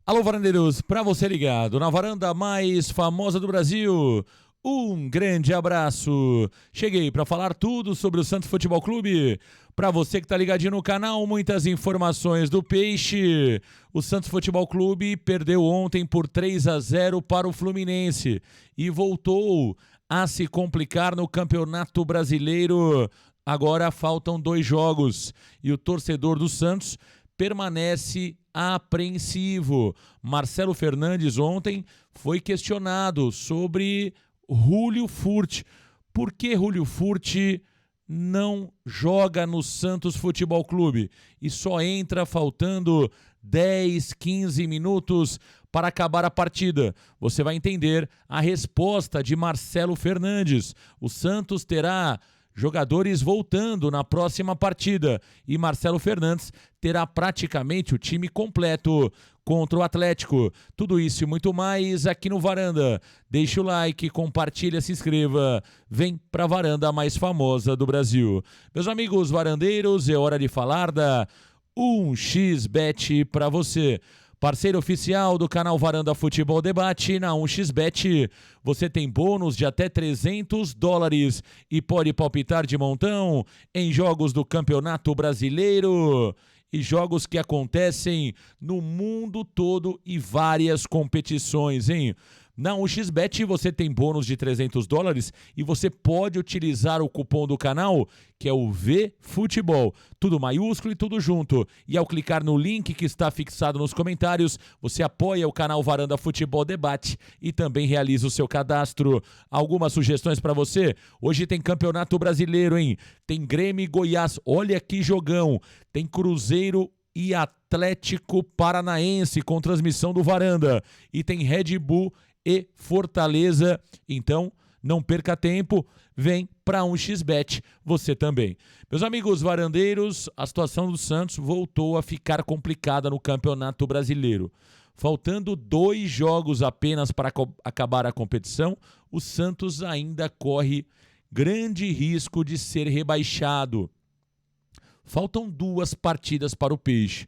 Alô, varandeiros, para você ligado na varanda mais famosa do Brasil, um grande abraço. Cheguei para falar tudo sobre o Santos Futebol Clube. Para você que tá ligadinho no canal, muitas informações do Peixe. O Santos Futebol Clube perdeu ontem por 3-0 para o Fluminense e voltou a se complicar no Campeonato Brasileiro. Agora faltam 2 jogos e o torcedor do Santos permanece apreensivo. Marcelo Fernandes ontem foi questionado sobre Julio Furt. Por que Julio Furt não joga no Santos Futebol Clube e só entra faltando 10, 15 minutos para acabar a partida? Você vai entender a resposta de Marcelo Fernandes. O Santos terá jogadores voltando na próxima partida e Marcelo Fernandes terá praticamente o time completo contra o Atlético. Tudo isso e muito mais aqui no Varanda. Deixa o like, compartilha, se inscreva. Vem pra varanda mais famosa do Brasil. Meus amigos varandeiros, é hora de falar da 1xBet para você. Parceiro oficial do canal Varanda Futebol Debate. Na 1xBet você tem bônus de até $300 e pode palpitar de montão em jogos do Campeonato Brasileiro e jogos que acontecem no mundo todo e várias competições, hein? Na 1xBet você tem bônus de $300 e você pode utilizar o cupom do canal, que é o VFutebol. Tudo maiúsculo e tudo junto. E ao clicar no link que está fixado nos comentários, você apoia o canal Varanda Futebol Debate e também realiza o seu cadastro. Algumas sugestões para você? Hoje tem Campeonato Brasileiro, hein? Tem Grêmio e Goiás. Olha que jogão. Tem Cruzeiro e Atlético Paranaense com transmissão do Varanda. E tem Red Bull e Fortaleza. Então, não perca tempo, vem para 1xBet você também. Meus amigos varandeiros, a situação do Santos voltou a ficar complicada no Campeonato Brasileiro. Faltando 2 jogos apenas para acabar a competição, o Santos ainda corre grande risco de ser rebaixado. Faltam 2 partidas para o Peixe.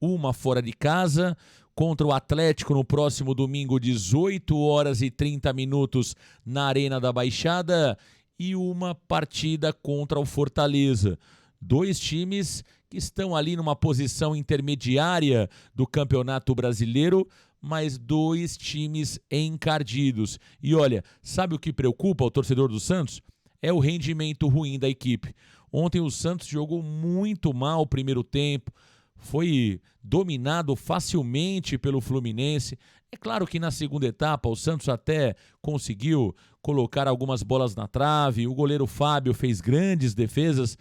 Uma fora de casa contra o Atlético no próximo domingo, 18h30 na Arena da Baixada, e uma partida contra o Fortaleza. 2 times que estão ali numa posição intermediária do Campeonato Brasileiro, mas 2 times encardidos. E olha, sabe o que preocupa o torcedor do Santos? É o rendimento ruim da equipe. Ontem o Santos jogou muito mal o primeiro tempo, foi dominado facilmente pelo Fluminense. É claro que na segunda etapa o Santos até conseguiu colocar algumas bolas na trave, o goleiro Fábio fez grandes defesas,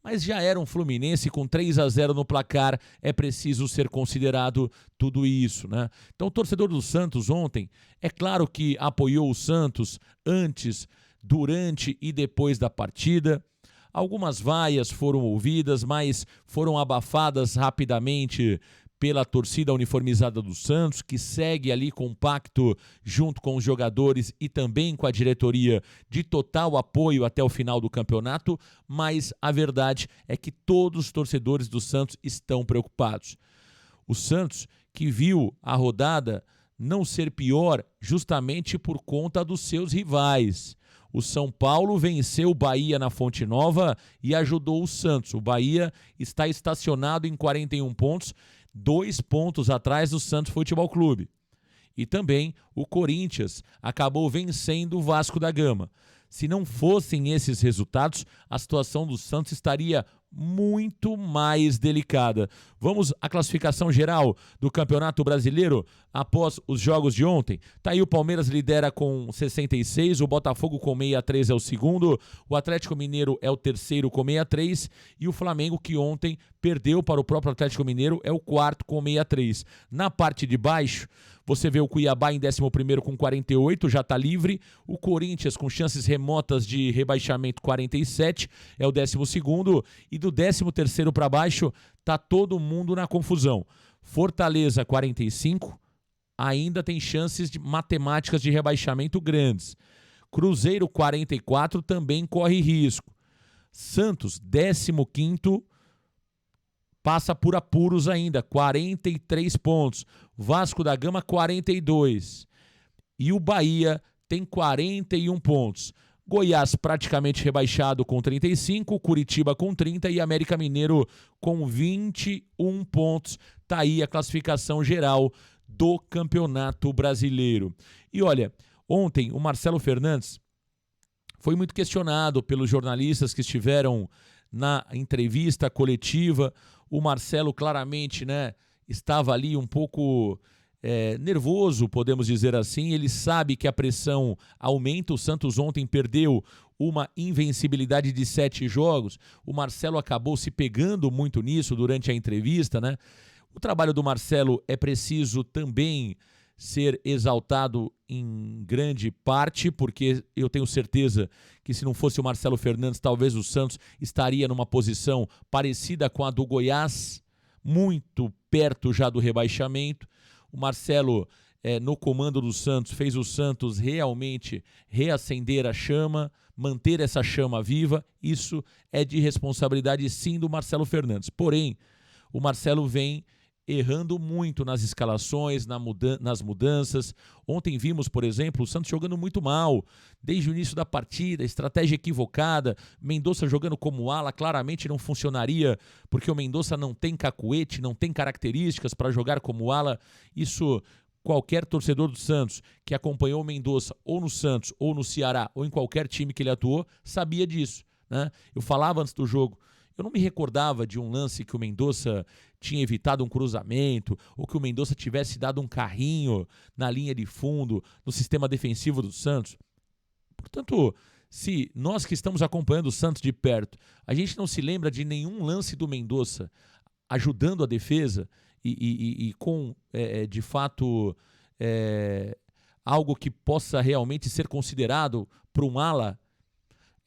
mas já era um Fluminense com 3-0 no placar, é preciso ser considerado tudo isso, né? Então o torcedor do Santos ontem, é claro que apoiou o Santos antes, durante e depois da partida. Algumas vaias foram ouvidas, mas foram abafadas rapidamente pela torcida uniformizada do Santos, que segue ali compacto junto com os jogadores e também com a diretoria de total apoio até o final do campeonato, mas a verdade é que todos os torcedores do Santos estão preocupados. O Santos, que viu a rodada não ser pior justamente por conta dos seus rivais. O São Paulo venceu o Bahia na Fonte Nova e ajudou o Santos. O Bahia está estacionado em 41 pontos, 2 pontos atrás do Santos Futebol Clube. E também o Corinthians acabou vencendo o Vasco da Gama. Se não fossem esses resultados, a situação do Santos estaria muito mais delicada. Vamos à classificação geral do Campeonato Brasileiro após os jogos de ontem. Tá aí, o Palmeiras lidera com 66, o Botafogo com 63 é o segundo, o Atlético Mineiro é o terceiro com 63 e o Flamengo, que ontem perdeu para o próprio Atlético Mineiro, é o quarto com 63. Na parte de baixo, você vê o Cuiabá em 11º com 48, já está livre. O Corinthians com chances remotas de rebaixamento, 47, é o 12º. E do 13º para baixo, tá todo mundo na confusão. Fortaleza, 45, ainda tem chances matemáticas de rebaixamento grandes. Cruzeiro, 44, também corre risco. Santos, 15º, passa por apuros ainda, 43 pontos. Vasco da Gama, 42. E o Bahia tem 41 pontos. Goiás praticamente rebaixado com 35, Curitiba com 30 e América Mineiro com 21 pontos. Tá aí a classificação geral do Campeonato Brasileiro. E olha, ontem o Marcelo Fernandes foi muito questionado pelos jornalistas que estiveram na entrevista coletiva. O Marcelo claramente, estava ali um pouco nervoso, podemos dizer assim. Ele sabe que a pressão aumenta. O Santos ontem perdeu uma invencibilidade de 7 jogos. O Marcelo acabou se pegando muito nisso durante a entrevista, O trabalho do Marcelo é preciso também ser exaltado em grande parte, porque eu tenho certeza que se não fosse o Marcelo Fernandes, talvez o Santos estaria numa posição parecida com a do Goiás, muito perto já do rebaixamento. O Marcelo, no comando do Santos, fez o Santos realmente reacender a chama, manter essa chama viva. Isso é de responsabilidade, sim, do Marcelo Fernandes. Porém, o Marcelo vem errando muito nas escalações, nas mudanças. Ontem vimos, por exemplo, o Santos jogando muito mal, desde o início da partida, estratégia equivocada, Mendonça jogando como ala, claramente não funcionaria, porque o Mendonça não tem cacuete, não tem características para jogar como ala. Isso qualquer torcedor do Santos que acompanhou o Mendonça ou no Santos, ou no Ceará, ou em qualquer time que ele atuou, sabia disso. Eu falava antes do jogo, eu não me recordava de um lance que o Mendonça tinha evitado um cruzamento ou que o Mendonça tivesse dado um carrinho na linha de fundo, no sistema defensivo do Santos. Portanto, se nós que estamos acompanhando o Santos de perto, a gente não se lembra de nenhum lance do Mendonça ajudando a defesa e com, de fato, algo que possa realmente ser considerado para um ala.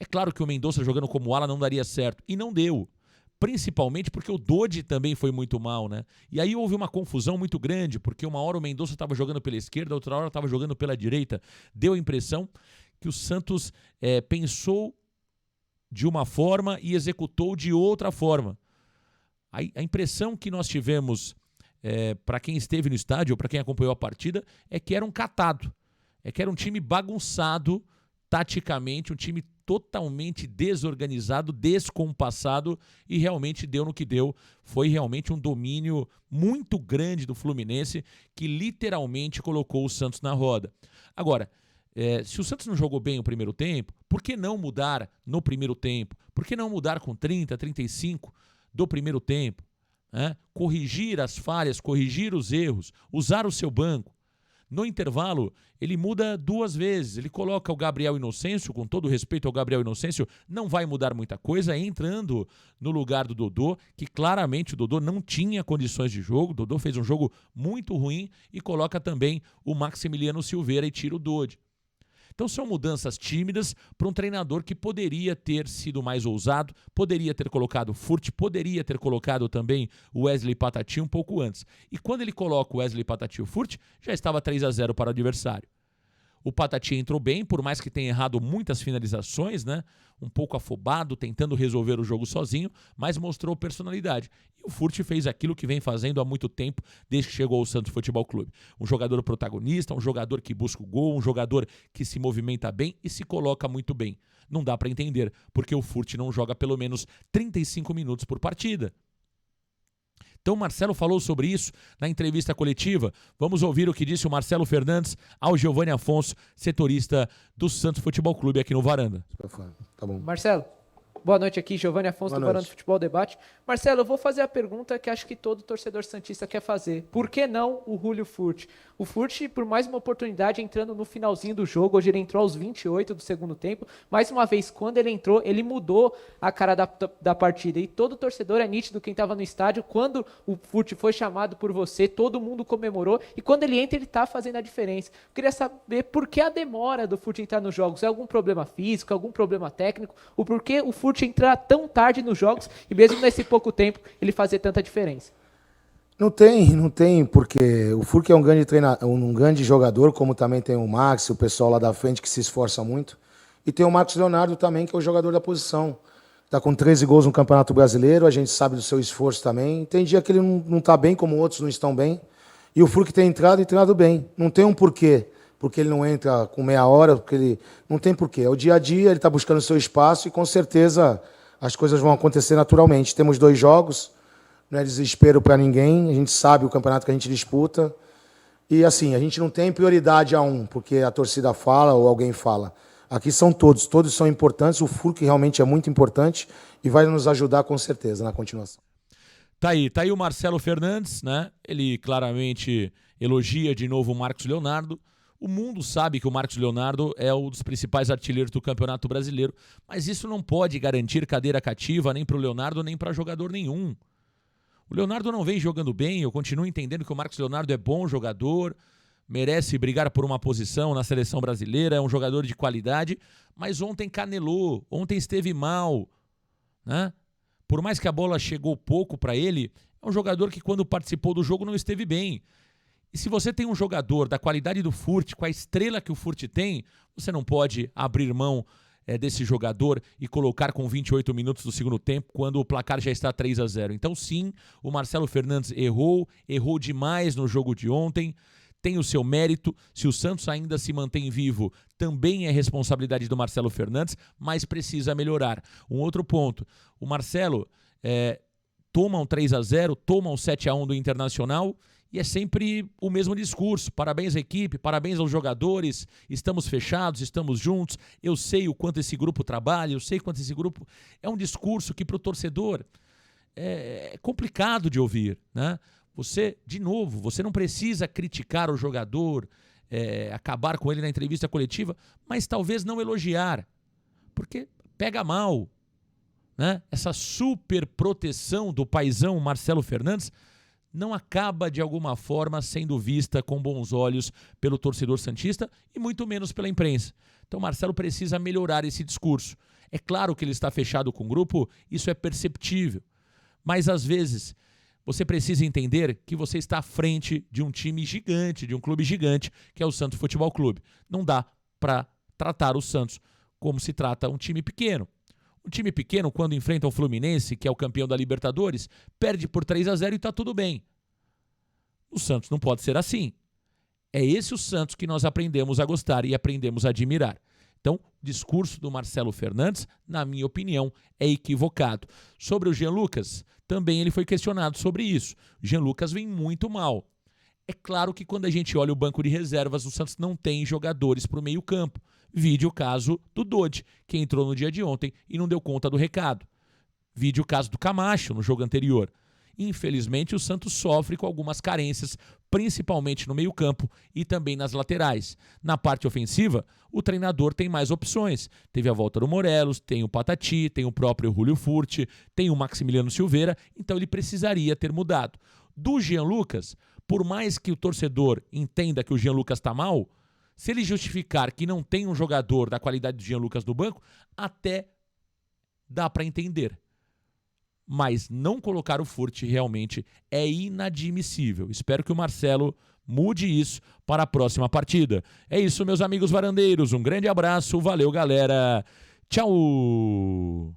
É claro que o Mendonça jogando como ala não daria certo. E não deu. Principalmente porque o Dodi também foi muito mal, E aí houve uma confusão muito grande, porque uma hora o Mendonça estava jogando pela esquerda, outra hora estava jogando pela direita. Deu a impressão que o Santos pensou de uma forma e executou de outra forma. A impressão que nós tivemos, para quem esteve no estádio ou para quem acompanhou a partida, é que era um catado. É que era um time bagunçado taticamente, um time totalmente desorganizado, descompassado, e realmente deu no que deu. Foi realmente um domínio muito grande do Fluminense, que literalmente colocou o Santos na roda. Agora, se o Santos não jogou bem o primeiro tempo, por que não mudar no primeiro tempo? Por que não mudar com 30, 35 do primeiro tempo? Corrigir as falhas, corrigir os erros, usar o seu banco. No intervalo, ele muda 2 vezes. Ele coloca o Gabriel Inocêncio, com todo respeito ao Gabriel Inocêncio, não vai mudar muita coisa, entrando no lugar do Dodô, que claramente o Dodô não tinha condições de jogo. O Dodô fez um jogo muito ruim, e coloca também o Maximiliano Silveira e tira o Dodi. Então são mudanças tímidas para um treinador que poderia ter sido mais ousado, poderia ter colocado o Furt, poderia ter colocado também o Wesley Patati um pouco antes. E quando ele coloca o Wesley Patati e o Furt, já estava 3-0 para o adversário. O Patati entrou bem, por mais que tenha errado muitas finalizações, um pouco afobado, tentando resolver o jogo sozinho, mas mostrou personalidade. E o Furt fez aquilo que vem fazendo há muito tempo, desde que chegou ao Santos Futebol Clube. Um jogador protagonista, um jogador que busca o gol, um jogador que se movimenta bem e se coloca muito bem. Não dá para entender porque o Furt não joga pelo menos 35 minutos por partida. Então o Marcelo falou sobre isso na entrevista coletiva. Vamos ouvir o que disse o Marcelo Fernandes ao Giovanni Afonso, setorista do Santos Futebol Clube aqui no Varanda. Tá bom. Marcelo, boa noite aqui, Giovanni Afonso do Varanda Futebol Debate. Marcelo, eu vou fazer a pergunta que acho que todo torcedor santista quer fazer. Por que não o Julio Furt? O Furt, por mais uma oportunidade, entrando no finalzinho do jogo, hoje ele entrou aos 28 do segundo tempo. Mais uma vez, quando ele entrou, ele mudou a cara da partida. E todo torcedor é nítido, quem estava no estádio, quando o Furt foi chamado por você, todo mundo comemorou. E quando ele entra, ele está fazendo a diferença. Eu queria saber por que a demora do Furt entrar nos jogos. É algum problema físico, algum problema técnico? O porquê o Furt entrar tão tarde nos jogos e mesmo nesse pouco tempo ele fazer tanta diferença? Não tem, porque o Furk é um grande jogador, como também tem o Max, o pessoal lá da frente que se esforça muito. E tem o Marcos Leonardo também, que é o jogador da posição. Está com 13 gols no Campeonato Brasileiro, a gente sabe do seu esforço também. Tem dia que ele não está bem, como outros não estão bem. E o Furk tem entrado e treinado bem. Não tem um porquê, porque ele não entra com meia hora, porque ele não tem porquê. É o dia a dia, ele está buscando o seu espaço e com certeza as coisas vão acontecer naturalmente. Temos 2 jogos, não é desespero para ninguém, a gente sabe o campeonato que a gente disputa. E assim, a gente não tem prioridade a um, porque a torcida fala ou alguém fala. Aqui são todos são importantes, o Furk realmente é muito importante e vai nos ajudar com certeza na continuação. Tá aí o Marcelo Fernandes, né? Ele claramente elogia de novo o Marcos Leonardo. O mundo sabe que o Marcos Leonardo é um dos principais artilheiros do Campeonato Brasileiro, mas isso não pode garantir cadeira cativa nem para o Leonardo nem para jogador nenhum. O Leonardo não vem jogando bem, eu continuo entendendo que o Marcos Leonardo é bom jogador, merece brigar por uma posição na seleção brasileira, é um jogador de qualidade, mas ontem canelou, ontem esteve mal, né? Por mais que a bola chegou pouco para ele, é um jogador que quando participou do jogo não esteve bem. E se você tem um jogador da qualidade do Furt, com a estrela que o Furt tem, você não pode abrir mão desse jogador e colocar com 28 minutos do segundo tempo, quando o placar já está 3-0. Então sim, o Marcelo Fernandes errou demais no jogo de ontem, tem o seu mérito. Se o Santos ainda se mantém vivo, também é responsabilidade do Marcelo Fernandes, mas precisa melhorar. Um outro ponto, o Marcelo toma um 3-0, toma um 7-1 do Internacional e é sempre o mesmo discurso. Parabéns à equipe, parabéns aos jogadores, estamos fechados, estamos juntos, eu sei o quanto esse grupo trabalha, eu sei quanto esse grupo... É um discurso que para o torcedor é complicado de ouvir, né? De novo, você não precisa criticar o jogador, acabar com ele na entrevista coletiva, mas talvez não elogiar, porque pega mal, né? Essa super proteção do paizão Marcelo Fernandes não acaba de alguma forma sendo vista com bons olhos pelo torcedor santista e muito menos pela imprensa. Então Marcelo precisa melhorar esse discurso. É claro que ele está fechado com o grupo, isso é perceptível, mas às vezes você precisa entender que você está à frente de um time gigante, de um clube gigante, que é o Santos Futebol Clube. Não dá para tratar o Santos como se trata um time pequeno. Um time pequeno, quando enfrenta o Fluminense, que é o campeão da Libertadores, perde por 3-0 e está tudo bem. O Santos não pode ser assim. É esse o Santos que nós aprendemos a gostar e aprendemos a admirar. Então, o discurso do Marcelo Fernandes, na minha opinião, é equivocado. Sobre o Jean Lucas, também ele foi questionado sobre isso. O Jean Lucas vem muito mal. É claro que quando a gente olha o banco de reservas, o Santos não tem jogadores para o meio-campo. Vide o caso do Dodi, que entrou no dia de ontem e não deu conta do recado. Vide o caso do Camacho no jogo anterior. Infelizmente, o Santos sofre com algumas carências, principalmente no meio-campo e também nas laterais. Na parte ofensiva, o treinador tem mais opções. Teve a volta do Morelos, tem o Patati, tem o próprio Julio Furt, tem o Maximiliano Silveira, então ele precisaria ter mudado. Do Jean Lucas, por mais que o torcedor entenda que o Jean Lucas está mal, se ele justificar que não tem um jogador da qualidade do Jean Lucas no banco, até dá para entender. Mas não colocar o Furt realmente é inadmissível. Espero que o Marcelo mude isso para a próxima partida. É isso, meus amigos varandeiros. Um grande abraço. Valeu, galera. Tchau!